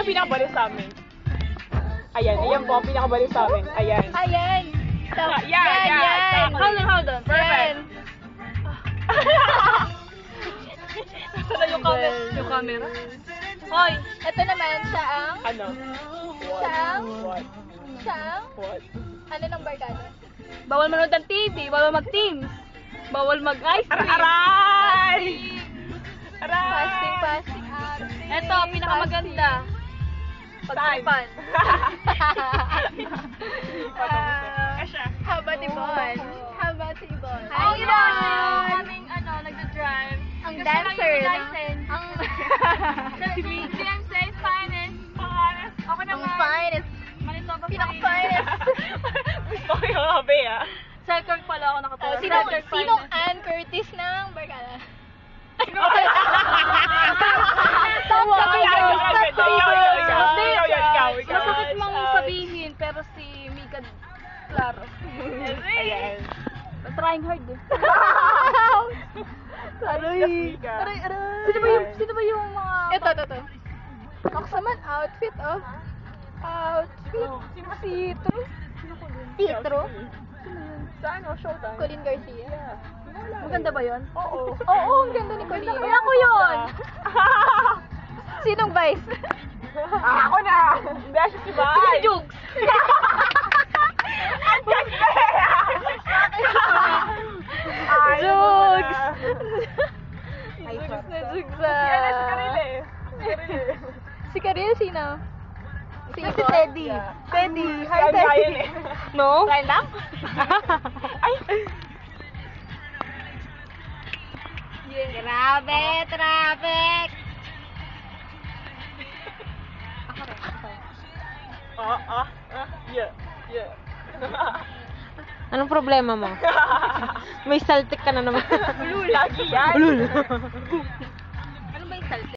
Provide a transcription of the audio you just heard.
ang pinakabalik sa amin? Ayan po ang pinakabalik sa amin. Ayan. Ayan. Yan. Hold on. Perfect. Sana yung camera. Hoy, ito naman siya ang... Ano? What? Ano ng barkada? Bawal manood ng TV, bawal mag-Teams, bawal mag-ice cream. Aray! Fasting out. Ito, pinakamaganda. Pagtripan. How about Ibon? Ay, Hi, Ibon! Ibon! Kaming nagda-drive. Ang Kasi dancer, lang yung no? license. Ang... Si DMC, finest. Pangalas. Ako Ang naman. finest. Manitoba Pinaka-finest. Gusto ko yung habi ah. Selkirk pala ako nakatulog. Sinong Ann Curtis ng barkada? Stop the video! Ikaw. Masakit mang sabihin, pero si Mika Claro. Ayan. Trying hard eh. Aray. Sino ba yung mga... Ito. Naksaman, outfit, oh. Outfit. Titro. Sa ano? Showtime? Colin Garcia. Maganda ba yun? Oo. Oo, ang ganda ni Colin. Ay, ako yun! Sinong vice? Ako na! Hindi siya si Bay! Si Jugs! Jugs! Jugs na. Yan si Karil eh. Si Karil, sino? Si Teddy. Teddy. Hi, Yan Teddy. tayo eh. No? Kain lang? Ay! Grabe, traffic! Yeah. Anong problema mo? May saltik ka na naman. Lagi yan. Ulul. Ano ba yung salte?